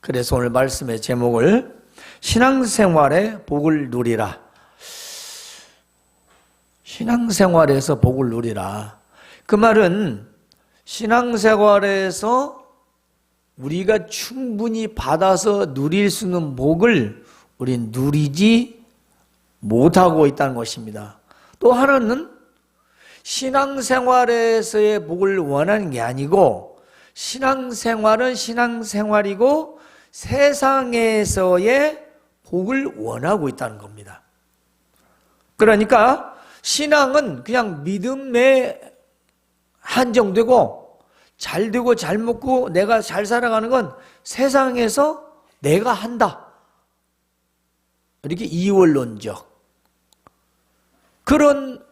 그래서 오늘 말씀의 제목을 신앙생활의 복을 누리라. 신앙생활에서 복을 누리라. 그 말은 신앙생활에서 우리가 충분히 받아서 누릴 수 있는 복을 우린 누리지 못하고 있다는 것입니다. 또 하나는 신앙생활에서의 복을 원하는 게 아니고 신앙생활은 신앙생활이고 세상에서의 복을 원하고 있다는 겁니다. 그러니까 신앙은 그냥 믿음에 한정되고 잘 되고 잘 먹고 내가 잘 살아가는 건 세상에서 내가 한다. 이렇게 이원론적 그런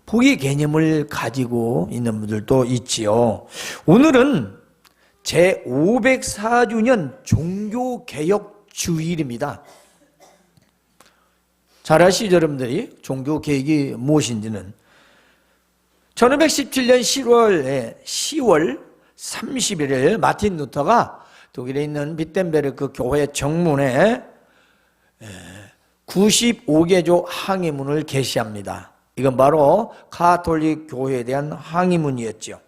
복의 개념을 가지고 있는 분들도 있지요. 오늘은 제504주년 종교개혁 주일입니다. 잘 아시죠, 여러분들이? 종교개혁이 무엇인지는 1517년 10월 31일 마틴 루터가 독일에 있는 비텐베르크 교회 정문에 95개조 항의문을 게시합니다. 이건 바로 가톨릭 교회에 대한 항의문이었죠.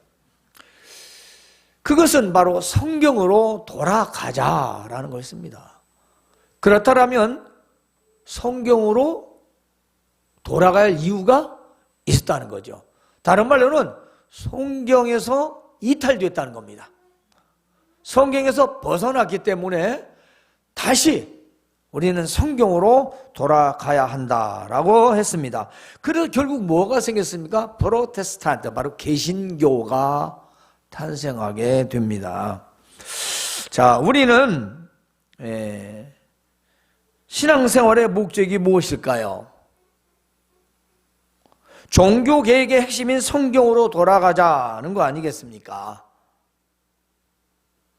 그것은 바로 성경으로 돌아가자라는 것입니다. 그렇다면 성경으로 돌아갈 이유가 있었다는 거죠. 다른 말로는 성경에서 이탈됐다는 겁니다. 성경에서 벗어났기 때문에 다시 우리는 성경으로 돌아가야 한다라고 했습니다. 그래서 결국 뭐가 생겼습니까? 프로테스탄트, 바로 개신교가 탄생하게 됩니다. 자, 우리는 신앙생활의 목적이 무엇일까요? 종교개혁의 핵심인 성경으로 돌아가자는 거 아니겠습니까?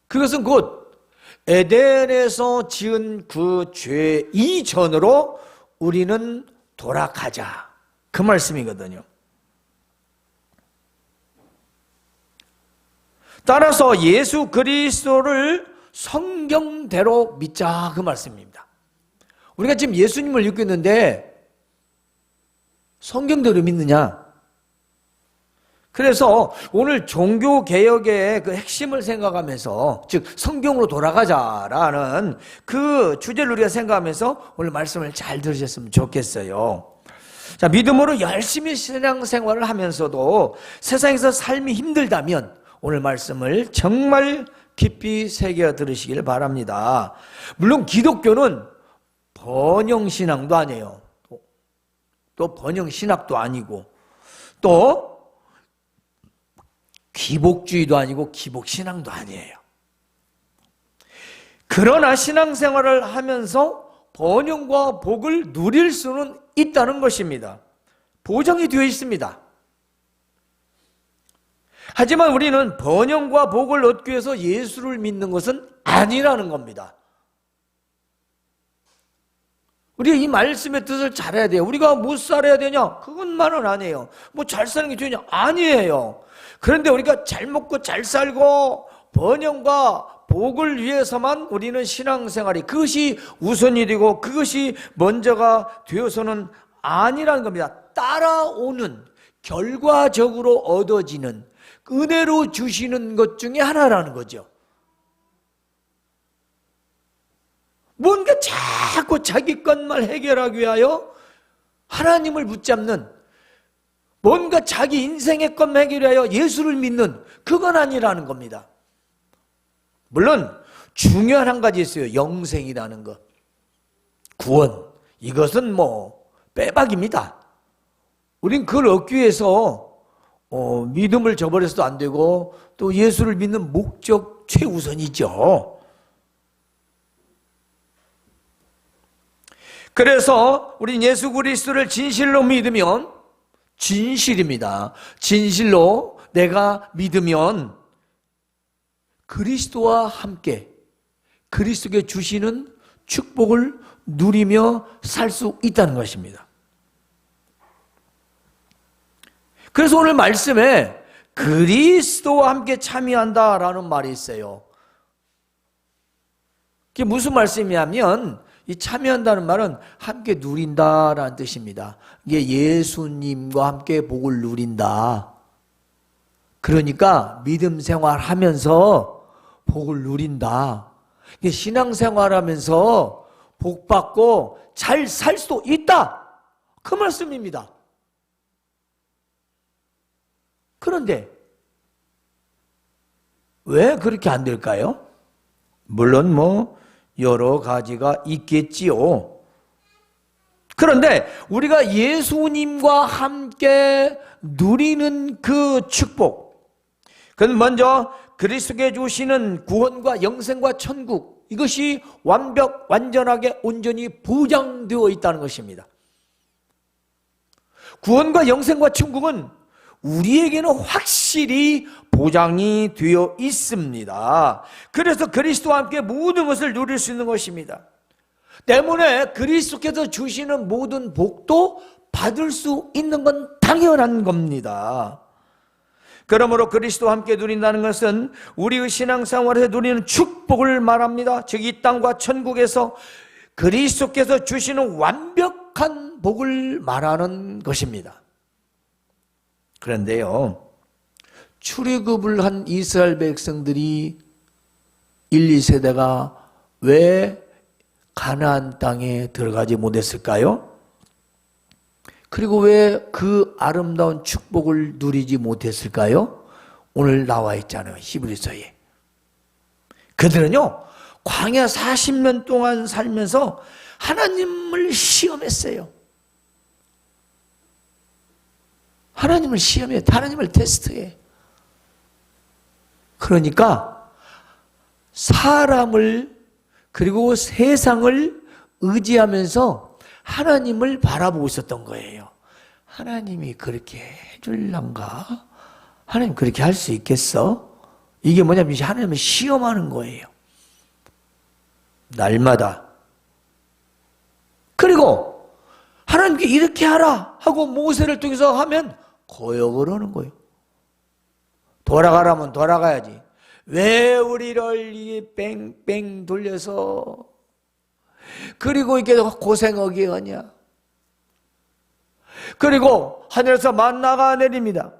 그것은 곧 에덴에서 지은 그 죄 이전으로 우리는 돌아가자, 그 말씀이거든요. 따라서 예수 그리스도를 성경대로 믿자, 그 말씀입니다. 우리가 지금 예수님을 믿고 있는데 성경대로 믿느냐? 그래서 오늘 종교개혁의 그 핵심을 생각하면서, 즉 성경으로 돌아가자라는 그 주제를 우리가 생각하면서 오늘 말씀을 잘 들으셨으면 좋겠어요. 자, 믿음으로 열심히 신앙생활을 하면서도 세상에서 삶이 힘들다면 오늘 말씀을 정말 깊이 새겨 들으시길 바랍니다. 물론 기독교는 번영신앙도 아니에요. 또 번영신학도 아니고 또 기복주의도 아니고 기복신앙도 아니에요. 그러나 신앙생활을 하면서 번영과 복을 누릴 수는 있다는 것입니다. 보장이 되어 있습니다. 하지만 우리는 번영과 복을 얻기 위해서 예수를 믿는 것은 아니라는 겁니다. 우리가 이 말씀의 뜻을 잘 해야 돼요. 우리가 못 살아야 되냐? 그것만은 아니에요. 뭐 잘 사는 게 되냐? 아니에요. 그런데 우리가 잘 먹고 잘 살고 번영과 복을 위해서만 우리는 신앙생활이, 그것이 우선이 되고 그것이 먼저가 되어서는 아니라는 겁니다. 따라오는, 결과적으로 얻어지는, 은혜로 주시는 것 중에 하나라는 거죠. 뭔가 자꾸 자기 것만 해결하기 위하여 하나님을 붙잡는, 뭔가 자기 인생의 것만 해결하기 위하여 예수를 믿는, 그건 아니라는 겁니다. 물론 중요한 한 가지 있어요. 영생이라는 것, 구원. 이것은 뭐 빼박입니다. 우린 그걸 얻기 위해서 믿음을 저버려서도 안 되고 또 예수를 믿는 목적 최우선이죠. 그래서 우린 예수 그리스도를 진실로 믿으면, 진실입니다. 진실로 내가 믿으면 그리스도와 함께 그리스도께 주시는 축복을 누리며 살 수 있다는 것입니다. 그래서 오늘 말씀에 그리스도와 함께 참여한다라는 말이 있어요. 그게 무슨 말씀이냐면 이 참여한다는 말은 함께 누린다라는 뜻입니다. 이게 예수님과 함께 복을 누린다. 그러니까 믿음 생활하면서 복을 누린다. 신앙생활하면서 복 받고 잘 살 수도 있다. 그 말씀입니다. 그런데 왜 그렇게 안 될까요? 물론 뭐 여러 가지가 있겠지요. 그런데 우리가 예수님과 함께 누리는 그 축복, 그건 먼저 그리스도께 주시는 구원과 영생과 천국, 이것이 완전하게 온전히 보장되어 있다는 것입니다. 구원과 영생과 천국은 우리에게는 확실히 보장이 되어 있습니다. 그래서 그리스도와 함께 모든 것을 누릴 수 있는 것입니다. 때문에 그리스도께서 주시는 모든 복도 받을 수 있는 건 당연한 겁니다. 그러므로 그리스도와 함께 누린다는 것은 우리의 신앙생활에서 누리는 축복을 말합니다. 즉 이 땅과 천국에서 그리스도께서 주시는 완벽한 복을 말하는 것입니다. 그런데요, 출애굽을 한 이스라엘 백성들이 1, 2세대가 왜 가나안 땅에 들어가지 못했을까요? 그리고 왜 그 아름다운 축복을 누리지 못했을까요? 오늘 나와 있잖아요, 히브리서에. 그들은요, 광야 40년 동안 살면서 하나님을 시험했어요. 하나님을 시험해, 하나님을 테스트해. 그러니까 사람을 그리고 세상을 의지하면서 하나님을 바라보고 있었던 거예요. 하나님이 그렇게 해줄란가? 하나님 그렇게 할 수 있겠어? 이게 뭐냐면 하나님을 시험하는 거예요. 날마다. 그리고 하나님께 이렇게 하라 하고 모세를 통해서 하면 거역을 하는 거예요. 돌아가라면 돌아가야지. 왜 우리를 이 뺑뺑 돌려서 그리고 이렇게 고생하게 하냐. 그리고 하늘에서 만나가 내립니다.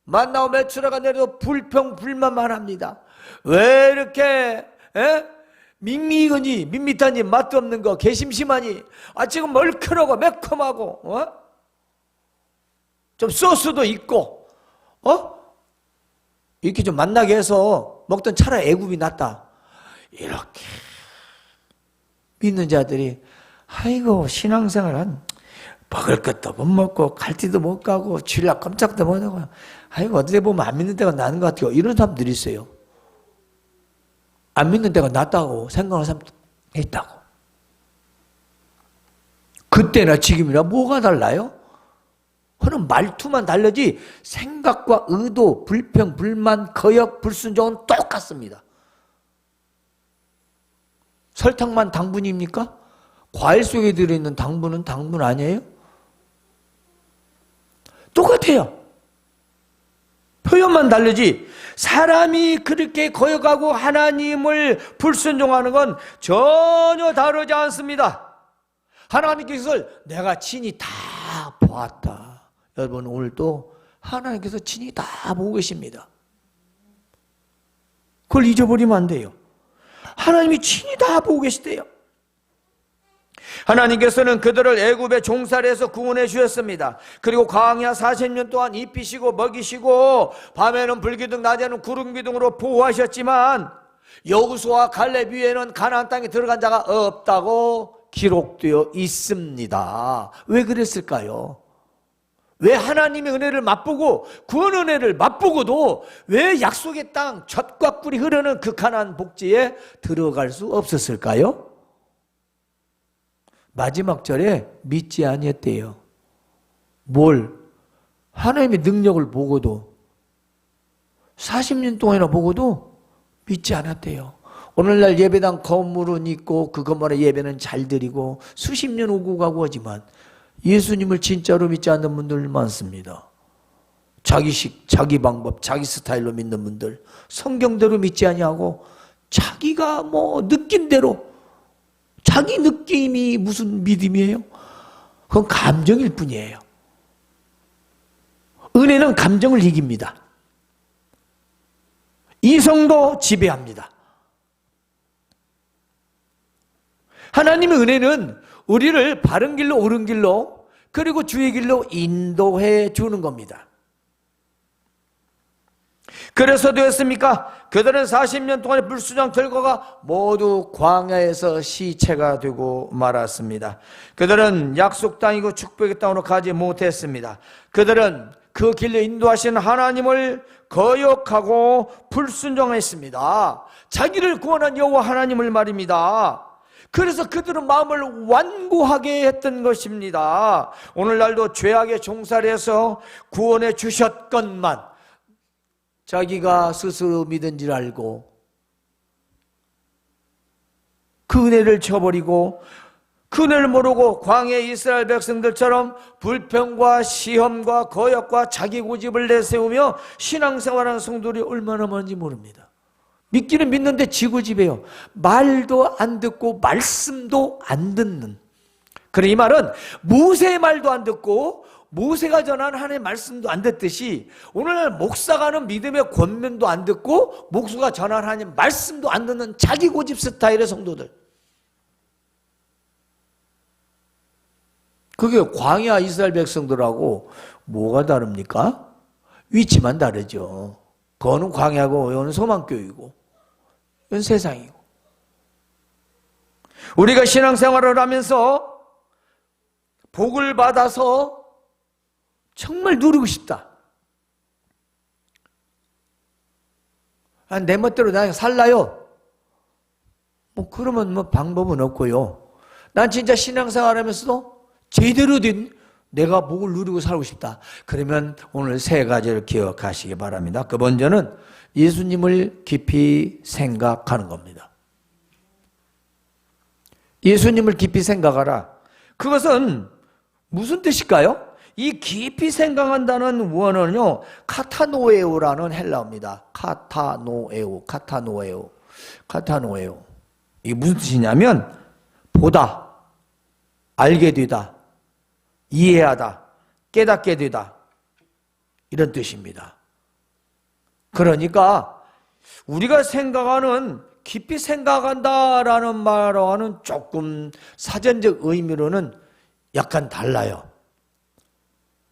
만나고 메추라가 내려도 불평불만만 합니다. 왜 이렇게 밋밋하니 밋밋하니 맛도 없는 거 개심심하니 지금 멀큰하고 매콤하고 좀 소스도 있고 이렇게 좀 만나게 해서 먹던 차라리 애굽이 낫다. 이렇게 믿는 자들이 아이고 신앙생활은 먹을 것도 못 먹고 갈 데도 못 가고 주일날 깜짝도 못 하고 아이고 어떻게 보면 안 믿는 데가 나는 것 같아요. 이런 사람들이 있어요. 안 믿는 데가 낫다고 생각하는 사람도 있다고. 그때나 지금이나 뭐가 달라요? 그는 말투만 다르지 생각과 의도, 불평, 불만, 거역, 불순종은 똑같습니다. 설탕만 당분입니까? 과일 속에 들어있는 당분은 당분 아니에요? 똑같아요. 표현만 다르지 사람이 그렇게 거역하고 하나님을 불순종하는 건 전혀 다르지 않습니다. 하나님께서 내가 친히 다 보았다. 여러분 오늘도 하나님께서 친히 다 보고 계십니다. 그걸 잊어버리면 안 돼요. 하나님이 친히 다 보고 계시대요. 하나님께서는 그들을 애굽의 종살이에서 구원해 주셨습니다. 그리고 광야 40년 동안 입히시고 먹이시고 밤에는 불기둥 낮에는 구름기둥으로 보호하셨지만 여호수아와 갈렙 위에는 가나안 땅에 들어간 자가 없다고 기록되어 있습니다. 왜 그랬을까요? 왜 하나님의 은혜를 맛보고 구원 은혜를 맛보고도 왜 약속의 땅 젖과 꿀이 흐르는 그 가나안 복지에 들어갈 수 없었을까요? 마지막 절에 믿지 아니었대요. 뭘? 하나님의 능력을 보고도 40년 동안이나 보고도 믿지 않았대요. 오늘날 예배당 건물은 있고 그 건물에 예배는 잘 드리고 수십 년 오고 가고 하지만 예수님을 진짜로 믿지 않는 분들 많습니다. 자기식, 자기 방법, 자기 스타일로 믿는 분들, 성경대로 믿지 아니하고 자기가 느낀 대로, 자기 느낌이 무슨 믿음이에요? 그건 감정일 뿐이에요. 은혜는 감정을 이깁니다. 이성도 지배합니다. 하나님의 은혜는 우리를 바른 길로, 옳은 길로, 그리고 주의 길로 인도해 주는 겁니다. 그래서 되었습니까? 그들은 40년 동안의 불순종 결과가 모두 광야에서 시체가 되고 말았습니다. 그들은 약속 땅이고 축복의 땅으로 가지 못했습니다. 그들은 그 길로 인도하시는 하나님을 거역하고 불순종했습니다. 자기를 구원한 여호와 하나님을 말입니다. 그래서 그들은 마음을 완고하게 했던 것입니다. 오늘날도 죄악에 종살이 해서 구원해 주셨건만 자기가 스스로 믿은 줄 알고 그 은혜를 쳐버리고 그 은혜를 모르고 광야 이스라엘 백성들처럼 불평과 시험과 거역과 자기 고집을 내세우며 신앙생활하는 성도들이 얼마나 많은지 모릅니다. 믿기는 믿는데 지고집해요. 말도 안 듣고 말씀도 안 듣는. 그래, 이 말은 모세의 말도 안 듣고 모세가 전한 하나님의 말씀도 안 듣듯이 오늘날 목사가 하는 믿음의 권면도 안 듣고 목사가 전한 하나님 말씀도 안 듣는 자기 고집 스타일의 성도들. 그게 광야 이스라엘 백성들하고 뭐가 다릅니까? 위치만 다르죠. 그거는 광야고 이거는 소망교회이고 이건 세상이고. 우리가 신앙생활을 하면서 복을 받아서 정말 누리고 싶다. 내 멋대로 나 살라요. 그러면 방법은 없고요. 난 진짜 신앙생활 하면서도 제대로 된 내가 복을 누리고 살고 싶다. 그러면 오늘 세 가지를 기억하시기 바랍니다. 그 먼저는 예수님을 깊이 생각하는 겁니다. 예수님을 깊이 생각하라. 그것은 무슨 뜻일까요? 이 깊이 생각한다는 원어는요, 카타노에오라는 헬라어입니다. 카타노에오. 이게 무슨 뜻이냐면 보다, 알게 되다, 이해하다, 깨닫게 되다, 이런 뜻입니다. 그러니까 우리가 생각하는, 깊이 생각한다라는 말과는 조금 사전적 의미로는 약간 달라요.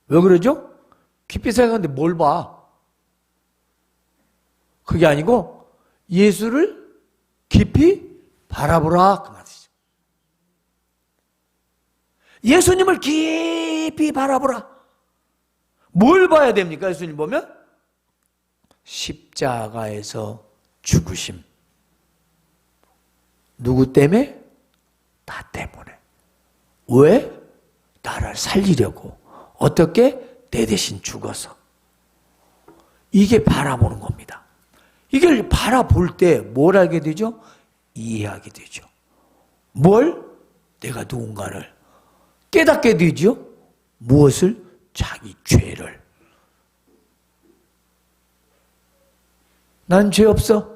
왜 그러죠? 깊이 생각하는데 뭘 봐? 그게 아니고 예수를 깊이 바라보라, 그 말이죠. 예수님을 깊이 바라보라. 뭘 봐야 됩니까? 예수님 보면 십자가에서 죽으심. 누구 때문에? 나 때문에. 왜? 나를 살리려고. 어떻게? 내 대신 죽어서. 이게 바라보는 겁니다. 이걸 바라볼 때 뭘 알게 되죠? 이해하게 되죠. 뭘? 내가 누군가를. 깨닫게 되죠? 무엇을? 자기 죄를. 난 죄 없어.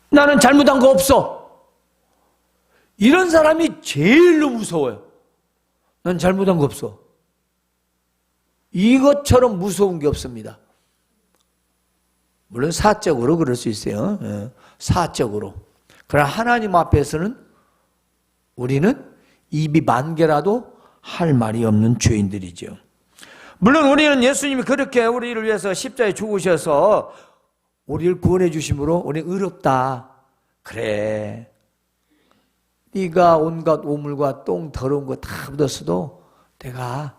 나는 잘못한 거 없어. 이런 사람이 제일로 무서워요. 난 잘못한 거 없어. 이것처럼 무서운 게 없습니다. 물론 사적으로 그럴 수 있어요. 사적으로. 그러나 하나님 앞에서는 우리는 입이 만 개라도 할 말이 없는 죄인들이죠. 물론 우리는 예수님이 그렇게 우리를 위해서 십자가에 죽으셔서 우리를 구원해 주심으로 우리는 의롭다. 그래. 네가 온갖 오물과 똥 더러운 거 다 묻었어도 내가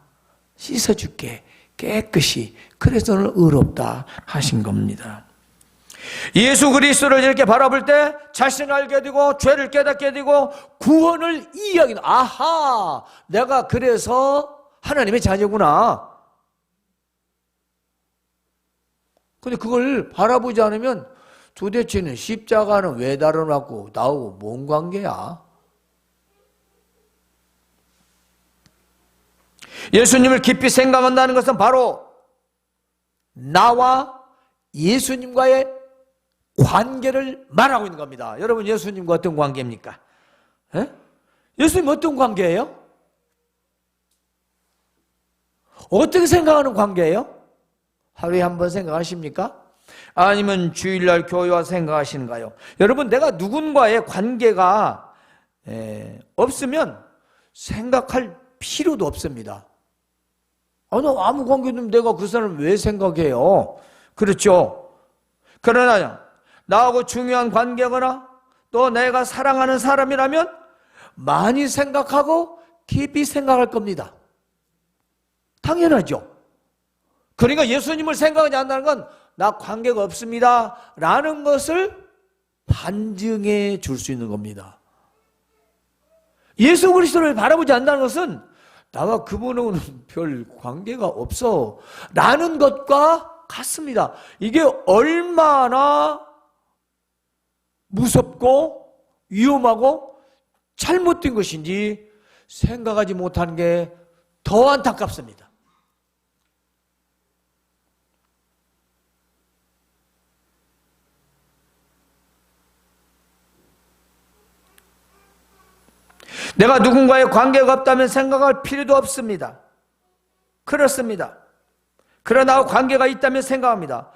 씻어줄게. 깨끗이. 그래서 너는 의롭다 하신 겁니다. 예수 그리스도를 이렇게 바라볼 때 자신을 알게 되고 죄를 깨닫게 되고 구원을 이해하게 되고, 아하, 내가 그래서 하나님의 자녀구나. 근데 그걸 바라보지 않으면 도대체는 십자가는 왜 달아놨고 나하고 뭔 관계야? 예수님을 깊이 생각한다는 것은 바로 나와 예수님과의 관계를 말하고 있는 겁니다. 여러분, 예수님과 어떤 관계입니까? 에? 예수님 어떤 관계예요? 어떻게 생각하는 관계예요? 하루에 한 번 생각하십니까? 아니면 주일날 교회 와서 생각하시는가요? 여러분, 내가 누군가의 관계가 없으면 생각할 필요도 없습니다. 나 아무 관계도 없는데 내가 그 사람을 왜 생각해요? 그렇죠? 그러나 나하고 중요한 관계거나 또 내가 사랑하는 사람이라면 많이 생각하고 깊이 생각할 겁니다. 당연하죠. 그러니까 예수님을 생각하지 않는다는 건 나 관계가 없습니다 라는 것을 반증해 줄 수 있는 겁니다. 예수 그리스도를 바라보지 않는다는 것은 나와 그분은 별 관계가 없어 라는 것과 같습니다. 이게 얼마나 무섭고 위험하고 잘못된 것인지 생각하지 못하는 게 더 안타깝습니다. 내가 누군가의 관계가 없다면 생각할 필요도 없습니다. 그렇습니다. 그러나 관계가 있다면 생각합니다.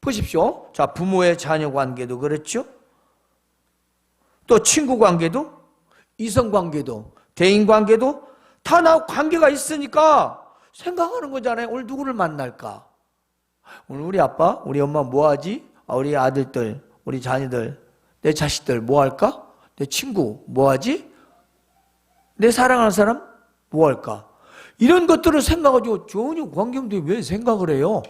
보십시오. 자, 부모의 자녀 관계도 그렇죠. 또 친구 관계도, 이성 관계도, 대인 관계도 다 나하고 관계가 있으니까 생각하는 거잖아요. 오늘 누구를 만날까? 오늘 우리 아빠, 우리 엄마 뭐 하지? 우리 아들들, 우리 자녀들, 내 자식들 뭐 할까? 내 친구 뭐 하지? 내 사랑하는 사람 뭐 할까? 이런 것들을 생각하고 전혀 관계없는데 왜 생각을 해요?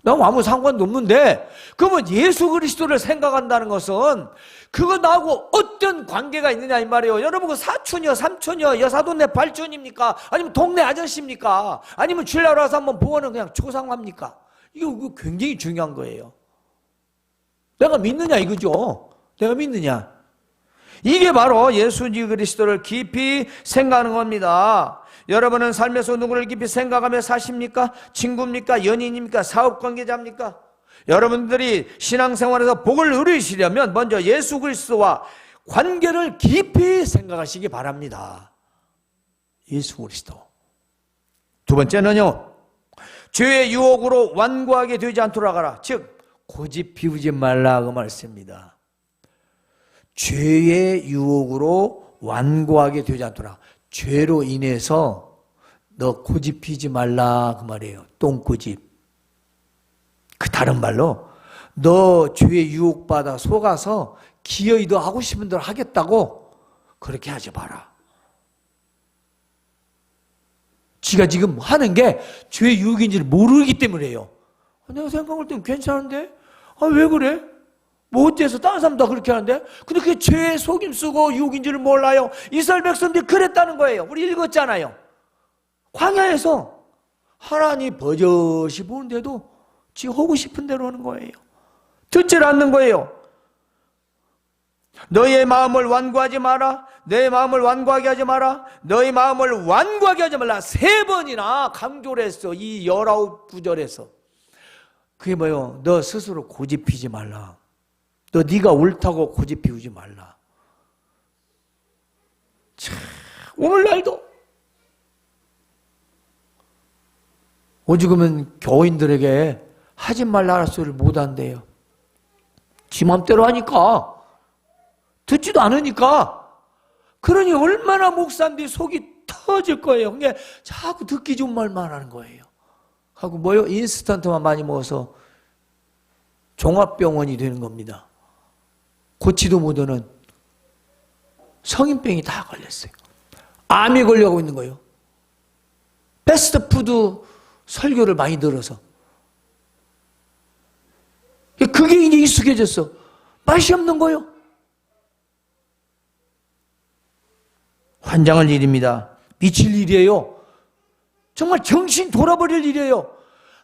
나하고 아무 상관도 없는데. 그러면 예수 그리스도를 생각한다는 것은 그거 나하고 어떤 관계가 있느냐 이 말이에요. 여러분, 그 사촌이요, 삼촌이요, 여사돈네 발촌입니까? 아니면 동네 아저씨입니까? 아니면 주일날 와서 한번 보고는 그냥 초상합니까? 이거 굉장히 중요한 거예요. 내가 믿느냐 이거죠. 내가 믿느냐. 이게 바로 예수 그리스도를 깊이 생각하는 겁니다. 여러분은 삶에서 누구를 깊이 생각하며 사십니까? 친구입니까? 연인입니까? 사업관계자입니까? 여러분들이 신앙생활에서 복을 누리시려면 먼저 예수 그리스도와 관계를 깊이 생각하시기 바랍니다. 예수 그리스도. 두 번째는요, 죄의 유혹으로 완고하게 되지 않도록 하라. 즉 고집 피우지 말라, 그 말씀입니다. 죄의 유혹으로 완고하게 되지 않도록. 죄로 인해서 너 고집 피지 말라, 그 말이에요. 똥고집. 그 다른 말로 너 죄의 유혹받아 속아서 기어이 너 하고 싶은 대로 하겠다고 그렇게 하지 마라. 지가 지금 하는 게 죄의 유혹인지를 모르기 때문에요. 내가 생각할 땐 괜찮은데? 왜 그래? 뭐 어때서 다른 사람도 그렇게 하는데? 근데 그게 죄의 속임수고 유혹인지를 몰라요. 이스라엘 백성들이 그랬다는 거예요. 우리 읽었잖아요. 광야에서 하나님 버젓이 보는데도 지 하고 싶은 대로 하는 거예요. 듣질 않는 거예요. 너의 마음을 완고하지 마라. 내 마음을 완고하게 하지 마라. 너의 마음을 완고하게 하지 말라. 3번이나 강조를 했어. 이 19구절에서. 그게 뭐예요? 너 스스로 고집 피지 말라. 너 네가 옳다고 고집 피우지 말라. 참, 오늘날도 오죽하면 교인들에게 하지 말라는 소리를 못 한대요. 지 맘대로 하니까, 듣지도 않으니까. 그러니 얼마나 목사인데 속이 터질 거예요. 그게 자꾸 듣기 좋은 말만 하는 거예요. 하고 뭐요? 인스턴트만 많이 먹어서 종합병원이 되는 겁니다. 고치도 못하는 성인병이 다 걸렸어요. 암이 걸려가고 있는 거예요. 패스트푸드 설교를 많이 들어서. 그게 이제 익숙해졌어. 맛이 없는 거예요. 환장할 일입니다. 미칠 일이에요. 정말 정신 돌아버릴 일이에요.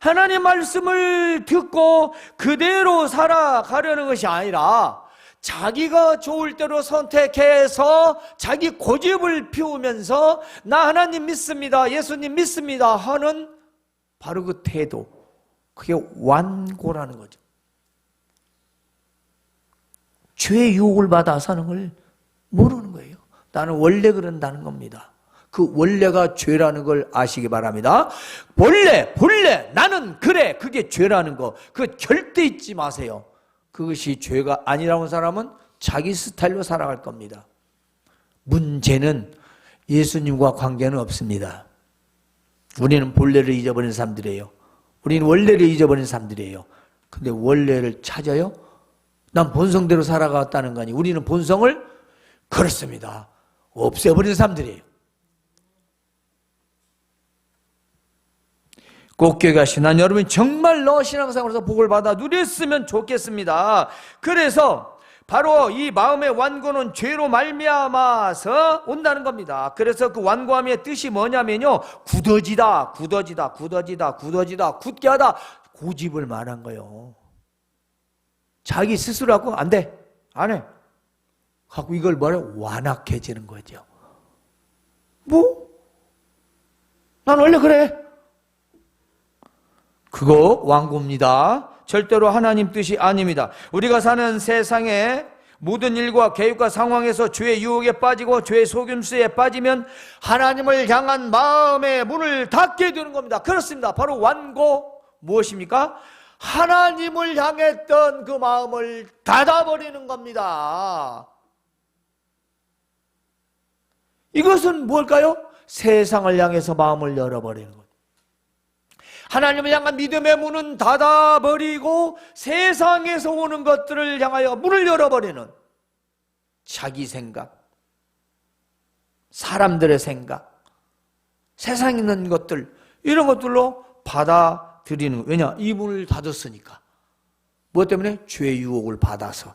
하나님의 말씀을 듣고 그대로 살아가려는 것이 아니라 자기가 좋을 대로 선택해서 자기 고집을 피우면서 나 하나님 믿습니다, 예수님 믿습니다 하는 바로 그 태도, 그게 완고라는 거죠. 죄의 유혹을 받아 사는 걸 모르는 거예요. 나는 원래 그런다는 겁니다. 그 원래가 죄라는 걸 아시기 바랍니다. 본래 나는 그래, 그게 죄라는 거, 그 절대 잊지 마세요. 그것이 죄가 아니라는 사람은 자기 스타일로 살아갈 겁니다. 문제는 예수님과 관계는 없습니다. 우리는 본래를 잊어버린 사람들이에요. 우리는 원래를 잊어버린 사람들이에요. 근데 원래를 찾아요? 난 본성대로 살아갔다는 거 아니에요. 우리는 본성을 그렇습니다. 없애버린 사람들이에요. 꼭 기억하시고, 난 여러분이 정말로 신앙생활에서 복을 받아 누렸으면 좋겠습니다. 그래서 바로 이 마음의 완고는 죄로 말미암아서 온다는 겁니다. 그래서 그 완고함의 뜻이 뭐냐면요, 굳어지다, 굳게 하다, 고집을 말한 거예요. 자기 스스로 하고 안 돼, 안 해. 갖고 이걸 뭐래? 완악해지는 거죠. 뭐? 난 원래 그래. 그거 완고입니다. 절대로 하나님 뜻이 아닙니다. 우리가 사는 세상에 모든 일과 계획과 상황에서 죄의 유혹에 빠지고 죄의 속임수에 빠지면 하나님을 향한 마음의 문을 닫게 되는 겁니다. 그렇습니다. 바로 완고 무엇입니까? 하나님을 향했던 그 마음을 닫아버리는 겁니다. 이것은 뭘까요? 세상을 향해서 마음을 열어버리는 거예요. 하나님을 향한 믿음의 문은 닫아버리고 세상에서 오는 것들을 향하여 문을 열어버리는 자기 생각, 사람들의 생각, 세상에 있는 것들, 이런 것들로 받아들이는 거예요. 왜냐? 이 문을 닫았으니까. 무엇 때문에? 죄의 유혹을 받아서.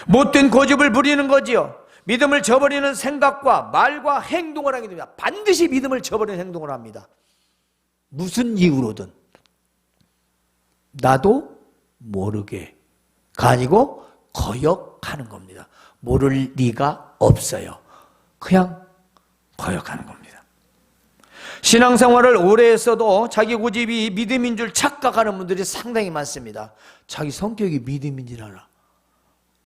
못된 고집을 부리는 거지요. 믿음을 저버리는 생각과 말과 행동을 하게 됩니다. 반드시 믿음을 저버리는 행동을 합니다. 무슨 이유로든. 나도 모르게가 아니고 거역하는 겁니다. 모를 리가 없어요. 그냥 거역하는 겁니다. 신앙생활을 오래 했어도 자기 고집이 믿음인 줄 착각하는 분들이 상당히 많습니다. 자기 성격이 믿음인 줄 알아.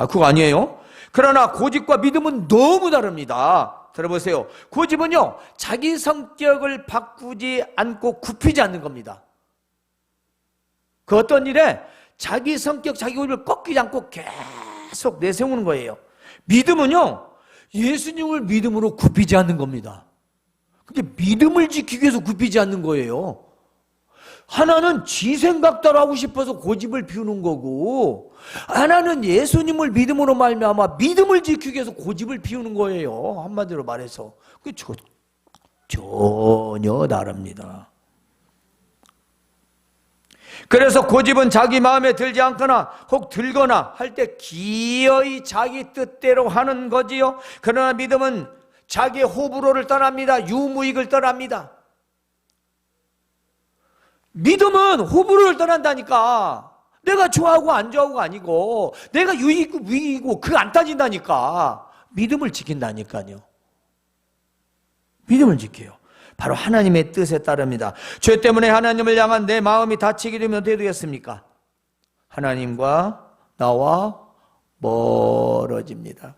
그거 아니에요. 그러나 고집과 믿음은 너무 다릅니다. 들어보세요. 고집은요, 자기 성격을 바꾸지 않고 굽히지 않는 겁니다. 그 어떤 일에 자기 성격, 자기 고집을 꺾이지 않고 계속 내세우는 거예요. 믿음은요, 예수님을 믿음으로 굽히지 않는 겁니다. 근데 믿음을 지키기 위해서 굽히지 않는 거예요. 하나는 지 생각대로 하고 싶어서 고집을 피우는 거고, 하나는 예수님을 믿음으로 말미암아 믿음을 지키기 위해서 고집을 피우는 거예요. 한마디로 말해서. 전혀 다릅니다. 그래서 고집은 자기 마음에 들지 않거나 혹 들거나 할 때 기어이 자기 뜻대로 하는 거지요. 그러나 믿음은 자기의 호불호를 떠납니다. 유무익을 떠납니다. 믿음은 호불호를 떠난다니까. 내가 좋아하고 안 좋아하고가 아니고, 내가 유익이고 무익이고 그거 안 따진다니까. 믿음을 지킨다니까요. 믿음을 지켜요. 바로 하나님의 뜻에 따릅니다. 죄 때문에 하나님을 향한 내 마음이 닫히게 되면 어떻게 되겠습니까? 하나님과 나와 멀어집니다.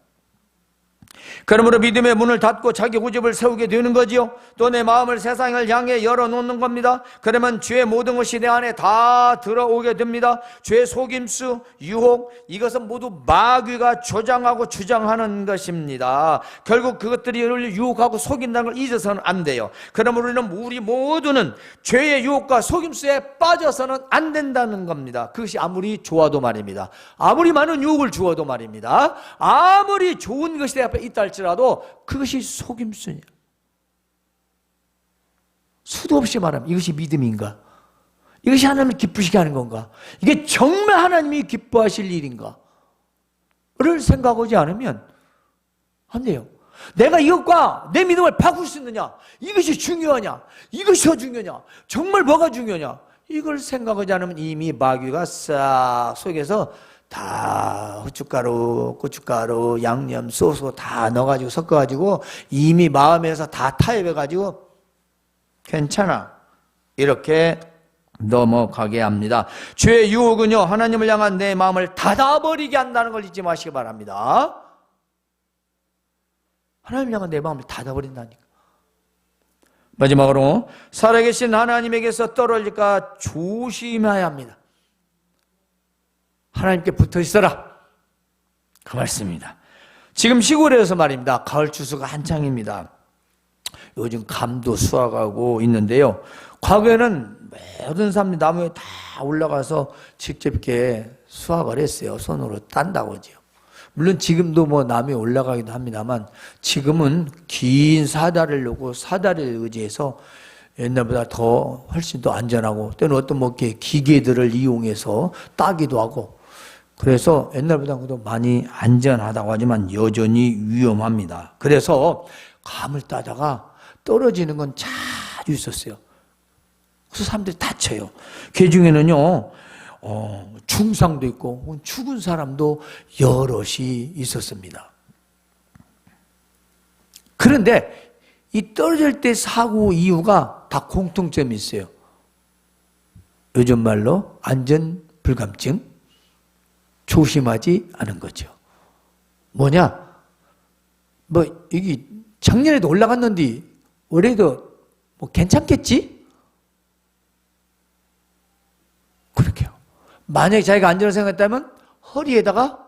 그러므로 믿음의 문을 닫고 자기 고집을 세우게 되는 거지요. 또 내 마음을 세상을 향해 열어놓는 겁니다. 그러면 죄의 모든 것이 내 안에 다 들어오게 됩니다. 죄의 속임수, 유혹, 이것은 모두 마귀가 조장하고 주장하는 것입니다. 결국 그것들이 우리를 유혹하고 속인다는 걸 잊어서는 안 돼요. 그러므로 우리 모두는 죄의 유혹과 속임수에 빠져서는 안 된다는 겁니다. 그것이 아무리 좋아도 말입니다. 아무리 많은 유혹을 주어도 말입니다. 아무리 좋은 것이 내 앞에 있다 할지라도 그것이 속임수냐. 수도 없이 말하면 이것이 믿음인가? 이것이 하나님을 기쁘시게 하는 건가? 이게 정말 하나님이 기뻐하실 일인가? 를 생각하지 않으면 안 돼요. 내가 이것과 내 믿음을 바꿀 수 있느냐? 이것이 중요하냐? 이것이 더 중요하냐? 정말 뭐가 중요하냐? 이걸 생각하지 않으면 이미 마귀가 싹 속에서 다 후춧가루, 고춧가루, 양념, 소스 다 넣어가지고 섞어가지고 이미 마음에서 다 타협해가지고 괜찮아 이렇게 넘어가게 합니다. 죄의 유혹은요, 하나님을 향한 내 마음을 닫아버리게 한다는 걸 잊지 마시기 바랍니다. 하나님을 향한 내 마음을 닫아버린다니까. 마지막으로 살아계신 하나님에게서 떨어질까 조심해야 합니다. 하나님께 붙어 있어라, 그 말씀입니다. 지금 시골에서 말입니다. 가을 추수가 한창입니다. 요즘 감도 수확하고 있는데요, 과거에는 모든 사람들이 나무에 다 올라가서 직접 이렇게 수확을 했어요. 손으로 딴다고 하죠. 물론 지금도 뭐 나무에 올라가기도 합니다만, 지금은 긴 사다리를 놓고 사다리를 의지해서 옛날보다 더 훨씬 더 안전하고, 때는 어떤 뭐 이렇게 기계들을 이용해서 따기도 하고, 그래서 옛날보다 많이 안전하다고 하지만 여전히 위험합니다. 그래서 감을 따다가 떨어지는 건 자주 있었어요. 그래서 사람들이 다쳐요. 그 중에는요, 중상도 있고 죽은 사람도 여럿이 있었습니다. 그런데 이 떨어질 때 사고 이유가 다 공통점이 있어요. 요즘 말로 안전불감증, 조심하지 않은 거죠. 뭐냐? 뭐 여기 작년에도 올라갔는데 올해도 뭐 괜찮겠지? 그렇게요. 만약에 자기가 안전을 생각했다면 허리에다가,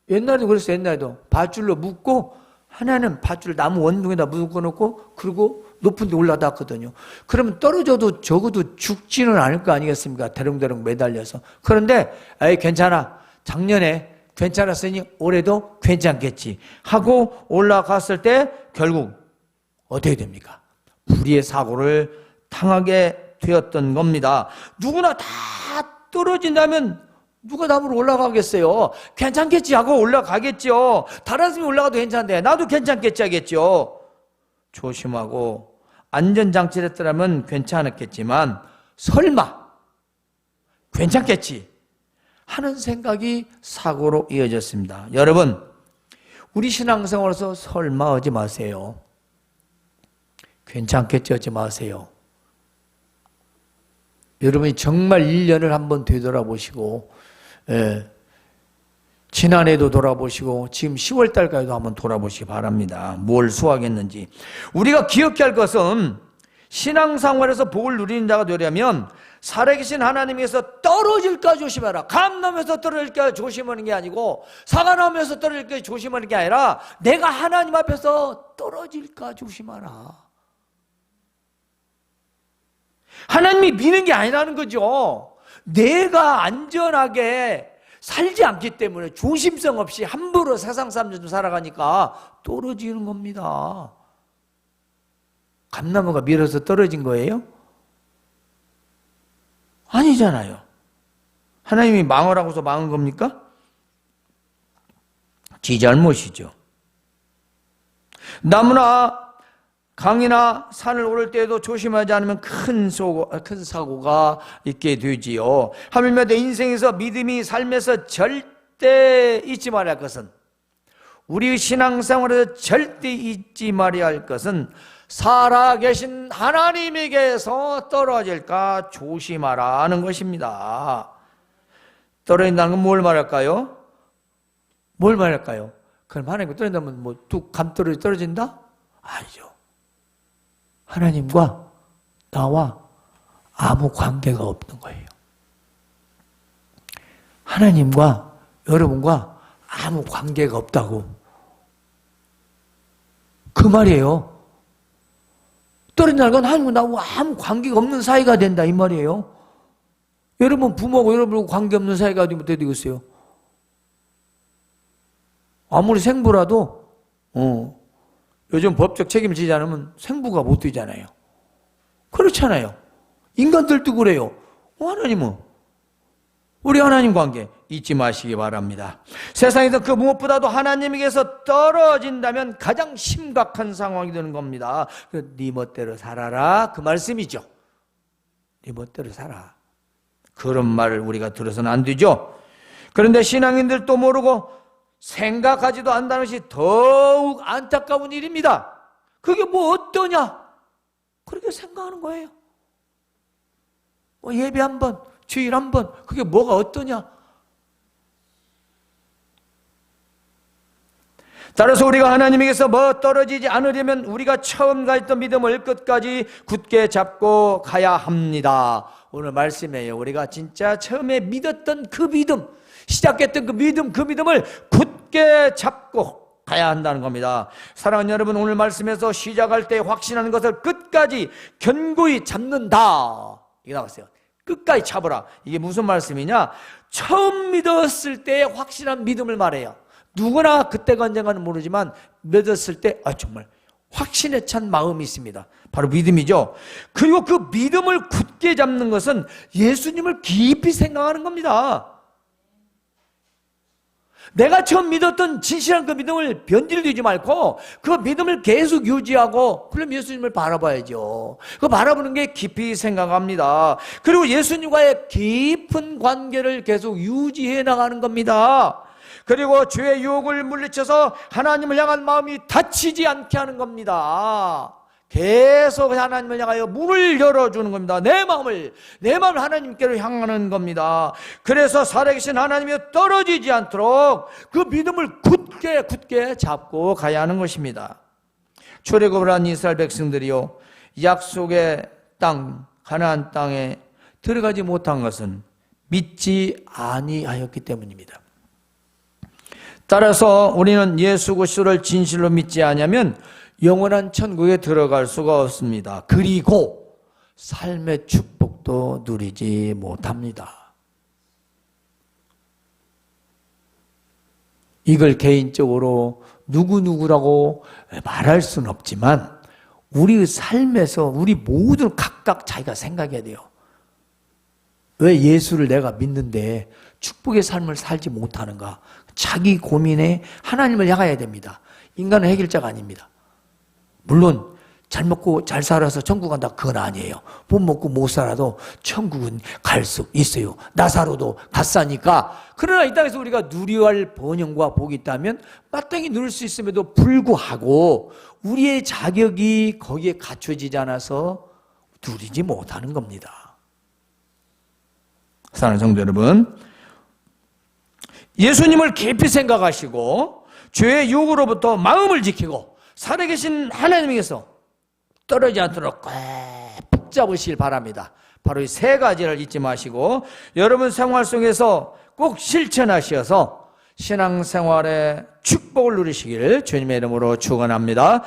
옛날에도 그랬어요. 옛날에도 밧줄로 묶고, 하나는 밧줄 나무 원둥에다 묶어놓고 그리고 높은 데 올라갔거든요. 그러면 떨어져도 적어도 죽지는 않을 거 아니겠습니까? 대롱대롱 매달려서. 그런데 에이 괜찮아, 작년에 괜찮았으니 올해도 괜찮겠지 하고 올라갔을 때 결국 어떻게 됩니까? 불의의 사고를 당하게 되었던 겁니다. 누구나 다 떨어진다면 누가 나무로 올라가겠어요? 괜찮겠지 하고 올라가겠죠. 다른 사람이 올라가도 괜찮은데 나도 괜찮겠지 하겠죠. 조심하고 안전장치를 했더라면 괜찮았겠지만 설마 괜찮겠지 하는 생각이 사고로 이어졌습니다. 여러분, 우리 신앙생활에서 설마 하지 마세요. 괜찮겠지 하지 마세요. 여러분이 정말 1년을 한번 되돌아보시고, 지난해도 돌아보시고 지금 10월 달까지도 한번 돌아보시기 바랍니다. 뭘 수확했는지. 우리가 기억해야 할 것은 신앙생활에서 복을 누리는 자가 되려면 살아계신 하나님에서 떨어질까 조심하라. 감나무에서 떨어질까 조심하는 게 아니고, 사과나무에서 떨어질까 조심하는 게 아니라 내가 하나님 앞에서 떨어질까 조심하라. 하나님이 미는 게 아니라는 거죠. 내가 안전하게 살지 않기 때문에 조심성 없이 함부로 세상 사람들도 살아가니까 떨어지는 겁니다. 감나무가 밀어서 떨어진 거예요? 아니잖아요. 하나님이 망하라고서 망한 겁니까? 지 잘못이죠. 나무나 강이나 산을 오를 때에도 조심하지 않으면 큰 사고가 있게 되지요. 하물며 내 인생에서 믿음이 삶에서 절대 잊지 말아야 할 것은, 우리 신앙생활에서 절대 잊지 말아야 할 것은 살아계신 하나님에게서 떨어질까 조심하라 하는 것입니다. 떨어진다는 건 뭘 말할까요? 뭘 말할까요? 그럼 하나님과 떨어진다면 뭐 뚝 감떨어져 떨어진다? 아니죠. 하나님과 나와 아무 관계가 없는 거예요. 하나님과 여러분과 아무 관계가 없다고. 그 말이에요. 떨어진다는 건 하나님과 나와 아무 관계가 없는 사이가 된다 이 말이에요. 여러분 부모하고 여러분하고 관계없는 사이가 되면 어떻게 되겠어요? 아무리 생부라도 요즘 법적 책임을 지지 않으면 생부가 못 되잖아요. 그렇잖아요. 인간들도 그래요. 하나님은, 우리 하나님 관계 잊지 마시기 바랍니다. 세상에서 그 무엇보다도 하나님에게서 떨어진다면 가장 심각한 상황이 되는 겁니다. 네 멋대로 살아라 그 말씀이죠. 네 멋대로 살아. 그런 말을 우리가 들어서는 안 되죠. 그런데 신앙인들도 모르고 생각하지도 않는다는 것이 더욱 안타까운 일입니다. 그게 뭐 어떠냐? 그렇게 생각하는 거예요. 예배 한 번, 주일 한 번, 그게 뭐가 어떠냐? 따라서 우리가 하나님에게서 떨어지지 않으려면 우리가 처음 가졌던 믿음을 끝까지 굳게 잡고 가야 합니다. 오늘 말씀이에요. 우리가 진짜 처음에 믿었던 그 믿음, 시작했던 그 믿음을 굳게 잡고 가야 한다는 겁니다. 사랑하는 여러분, 오늘 말씀에서 시작할 때 확신하는 것을 끝까지 견고히 잡는다, 이게 나왔어요. 끝까지 잡으라. 이게 무슨 말씀이냐? 처음 믿었을 때 확실한 믿음을 말해요. 누구나 그때가 언젠가는 모르지만 믿었을 때 정말 확신에 찬 마음이 있습니다. 바로 믿음이죠. 그리고 그 믿음을 굳게 잡는 것은 예수님을 깊이 생각하는 겁니다. 내가 처음 믿었던 진실한 그 믿음을 변질되지 말고 그 믿음을 계속 유지하고, 그럼 예수님을 바라봐야죠. 그 바라보는 게 깊이 생각합니다. 그리고 예수님과의 깊은 관계를 계속 유지해 나가는 겁니다. 그리고 죄의 유혹을 물리쳐서 하나님을 향한 마음이 닫히지 않게 하는 겁니다. 계속 하나님을 향하여 문을 열어주는 겁니다. 내 마음을 하나님께로 향하는 겁니다. 그래서 살아계신 하나님이 떨어지지 않도록 그 믿음을 굳게 잡고 가야 하는 것입니다. 출애굽을 한 이스라엘 백성들이요, 약속의 땅, 가나안 땅에 들어가지 못한 것은 믿지 아니하였기 때문입니다. 따라서 우리는 예수 그리스도를 진실로 믿지 않으면 영원한 천국에 들어갈 수가 없습니다. 그리고 삶의 축복도 누리지 못합니다. 이걸 개인적으로 누구라고 말할 수는 없지만 우리 삶에서 우리 모두 각각 자기가 생각해야 돼요. 왜 예수를 내가 믿는데 축복의 삶을 살지 못하는가? 자기 고민에 하나님을 향해야 됩니다. 인간은 해결자가 아닙니다. 물론 잘 먹고 잘 살아서 천국 간다, 그건 아니에요. 못 먹고 못 살아도 천국은 갈 수 있어요. 나사로도 갔사니까. 그러나 이 땅에서 우리가 누려야 할 번영과 복이 있다면 마땅히 누릴 수 있음에도 불구하고 우리의 자격이 거기에 갖춰지지 않아서 누리지 못하는 겁니다. 사랑하는 성도 여러분, 예수님을 깊이 생각하시고 죄의 유혹으로부터 마음을 지키고 살아계신 하나님에게서 떨어지지 않도록 꼭 붙잡으시길 바랍니다. 바로 이 세 가지를 잊지 마시고 여러분 생활 속에서 꼭 실천하셔서 신앙생활의 축복을 누리시길 주님의 이름으로 축원합니다.